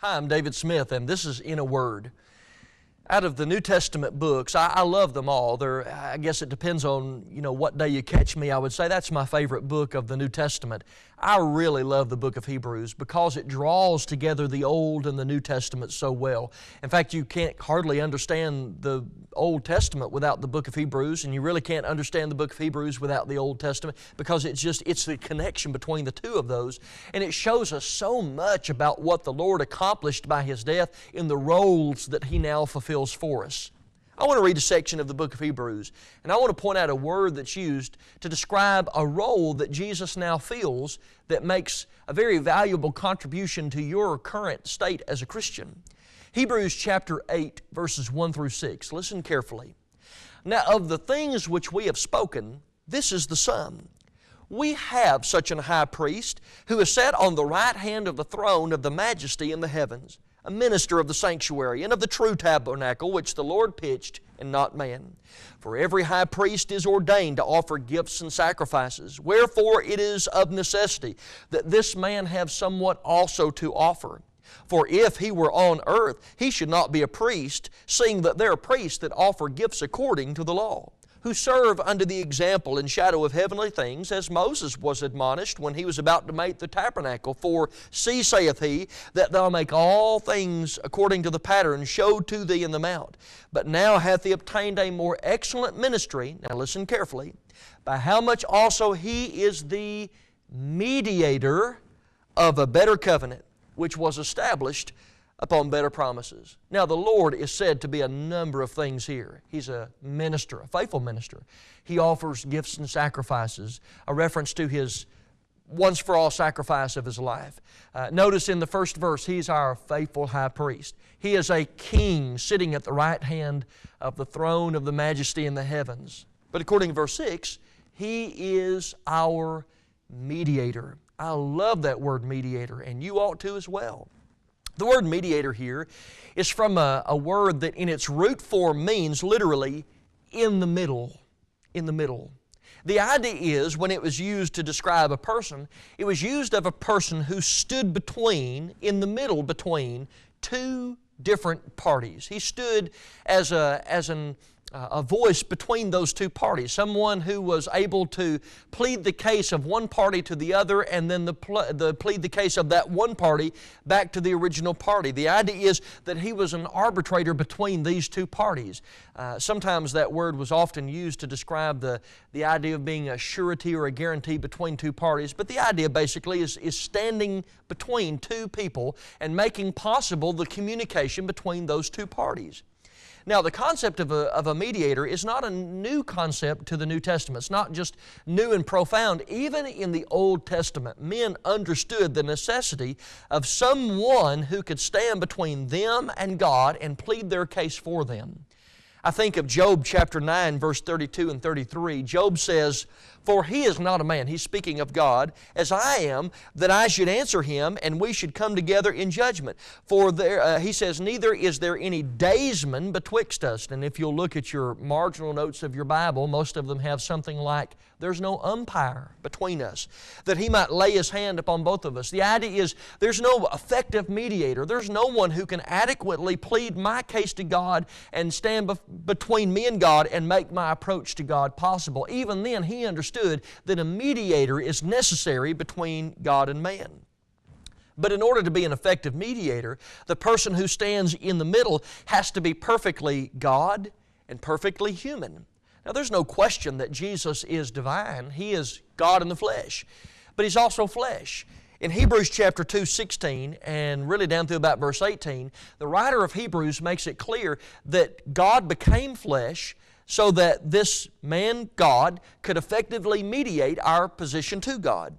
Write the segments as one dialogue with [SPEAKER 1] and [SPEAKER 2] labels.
[SPEAKER 1] Hi, I'm David Smith, and this is In a Word. Out of the New Testament books, I love them all. I guess it depends on, what day you catch me. I would say that's my favorite book of the New Testament. I really love the book of Hebrews because it draws together the Old and the New Testament so well. In fact, you can't hardly understand the Old Testament without the book of Hebrews, and you really can't understand the book of Hebrews without the Old Testament because it's the connection between the two of those. And it shows us so much about what the Lord accomplished by His death in the roles that He now fulfills for us. I want to read a section of the book of Hebrews, and I want to point out a word that's used to describe a role that Jesus now fills that makes a very valuable contribution to your current state as a Christian. Hebrews chapter 8, verses 1 through 6. Listen carefully. Now, of the things which we have spoken, this is the sum. We have such an high priest who is sat on the right hand of the throne of the majesty in the heavens, a minister of the sanctuary and of the true tabernacle which the Lord pitched and not man. For every high priest is ordained to offer gifts and sacrifices. Wherefore it is of necessity that this man have somewhat also to offer. For if he were on earth, he should not be a priest, seeing that there are priests that offer gifts according to the law, who serve under the example and shadow of heavenly things, as Moses was admonished when he was about to make the tabernacle. For, see, saith he, that thou make all things according to the pattern showed to thee in the mount. But now hath he obtained a more excellent ministry, now listen carefully, by how much also he is the mediator of a better covenant, which was established upon better promises. Now the Lord is said to be a number of things here. He's a minister, a faithful minister. He offers gifts and sacrifices, a reference to His once-for-all sacrifice of His life. Notice in the first verse, He's our faithful high priest. He is a king sitting at the right hand of the throne of the majesty in the heavens. But according to verse 6, He is our mediator. I love that word mediator, and you ought to as well. The word mediator here is from a word that in its root form means literally in the middle. In the middle. The idea is when it was used to describe a person, it was used of a person who stood in the middle between two different parties. He stood as a voice between those two parties, someone who was able to plead the case of one party to the other and then plead the case of that one party back to the original party. The idea is that he was an arbitrator between these two parties. Sometimes that word was often used to describe the idea of being a surety or a guarantee between two parties, but the idea basically is standing between two people and making possible the communication between those two parties. Now, the concept of a mediator is not a new concept to the New Testament. It's not just new and profound. Even in the Old Testament, men understood the necessity of someone who could stand between them and God and plead their case for them. I think of Job chapter 9, verse 32 and 33. Job says, "For he is not a man," he's speaking of God, "as I am, that I should answer him, and we should come together in judgment. For there," he says, "neither is there any daysman betwixt us." And if you'll look at your marginal notes of your Bible, most of them have something like, "There's no umpire between us, that he might lay his hand upon both of us." The idea is there's no effective mediator. There's no one who can adequately plead my case to God and stand between me and God and make my approach to God possible. Even then, he understood that a mediator is necessary between God and man. But in order to be an effective mediator, the person who stands in the middle has to be perfectly God and perfectly human. Now, there's no question that Jesus is divine. He is God in the flesh. But He's also flesh. In Hebrews chapter 2, 16, and really down through about verse 18, the writer of Hebrews makes it clear that God became flesh so that this man, God, could effectively mediate our position to God.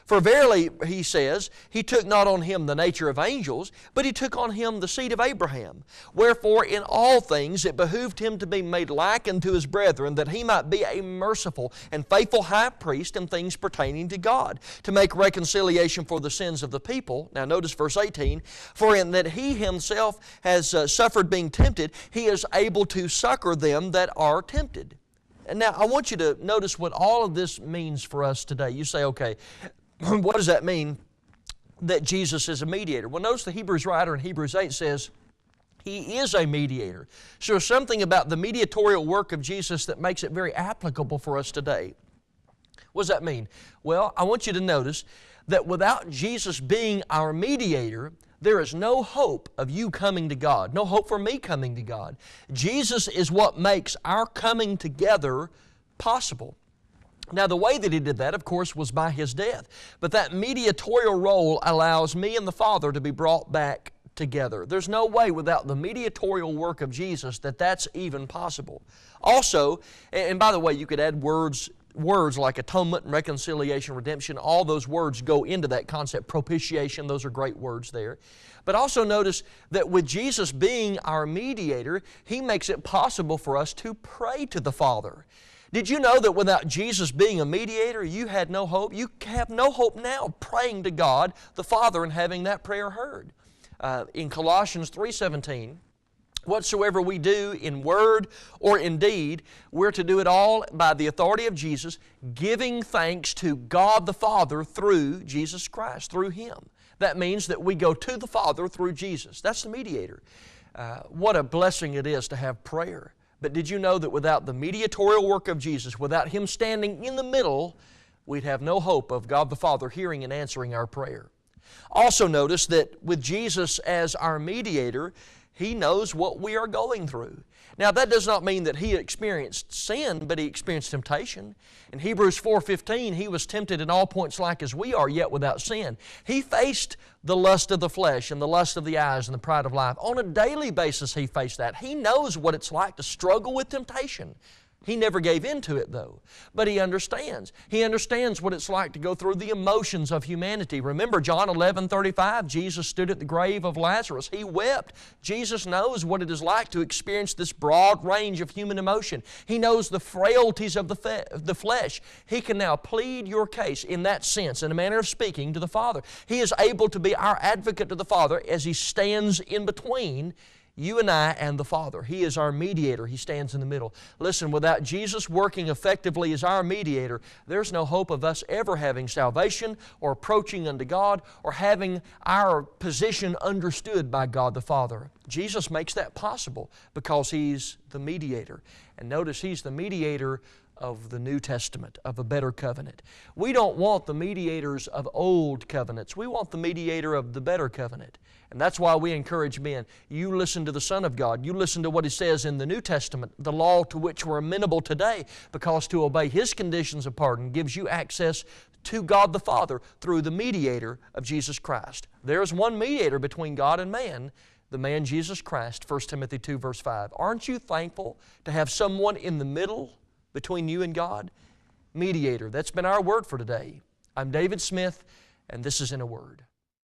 [SPEAKER 1] For verily, he says, He took not on Him the nature of angels, but He took on Him the seed of Abraham. Wherefore in all things it behooved Him to be made like unto His brethren, that He might be a merciful and faithful high priest in things pertaining to God, to make reconciliation for the sins of the people. Now notice verse 18, "For in that He Himself has suffered being tempted, He is able to succor them that are tempted." And now I want you to notice what all of this means for us today. You say, okay, what does that mean? that Jesus is a mediator? Well, notice the Hebrews writer in Hebrews 8 says, He is a mediator. So there's something about the mediatorial work of Jesus that makes it very applicable for us today. What does that mean? Well, I want you to notice that without Jesus being our mediator, there is no hope of you coming to God, no hope for me coming to God. Jesus is what makes our coming together possible. Now, the way that He did that, of course, was by His death. But that mediatorial role allows me and the Father to be brought back together. There's no way without the mediatorial work of Jesus that that's even possible. Also, and by the way, you could add words like atonement and reconciliation, redemption, all those words go into that concept. Propitiation, those are great words there. But also notice that with Jesus being our mediator, He makes it possible for us to pray to the Father. Did you know that without Jesus being a mediator, you had no hope? You have no hope now praying to God, the Father, and having that prayer heard. In Colossians 3:17, whatsoever we do in word or in deed, we're to do it all by the authority of Jesus, giving thanks to God the Father through Jesus Christ, through Him. That means that we go to the Father through Jesus. That's the mediator. What a blessing it is to have prayer. But did you know that without the mediatorial work of Jesus, without Him standing in the middle, we'd have no hope of God the Father hearing and answering our prayer. Also notice that with Jesus as our mediator, He knows what we are going through. Now that does not mean that He experienced sin, but He experienced temptation. In Hebrews 4:15, He was tempted in all points like as we are, yet without sin. He faced the lust of the flesh and the lust of the eyes and the pride of life. On a daily basis He faced that. He knows what it's like to struggle with temptation. He never gave in to it though, but He understands. He understands what it's like to go through the emotions of humanity. Remember John 11:35, Jesus stood at the grave of Lazarus. He wept. Jesus knows what it is like to experience this broad range of human emotion. He knows the frailties of the flesh. He can now plead your case in that sense, in a manner of speaking, to the Father. He is able to be our advocate to the Father as He stands in between you and I and the Father. He is our mediator. He stands in the middle. Listen, without Jesus working effectively as our mediator, there's no hope of us ever having salvation or approaching unto God or having our position understood by God the Father. Jesus makes that possible because He's the mediator. And notice He's the mediator of the New Testament, of a better covenant. We don't want the mediators of old covenants. We want the mediator of the better covenant. And that's why we encourage men, you listen to the Son of God. You listen to what He says in the New Testament, the law to which we're amenable today, because to obey His conditions of pardon gives you access to God the Father through the mediator of Jesus Christ. There's one mediator between God and man, the man Jesus Christ, 1 Timothy 2 verse 5. Aren't you thankful to have someone in the middle between you and God? Mediator. That's been our word for today. I'm David Smith, and this is In a Word.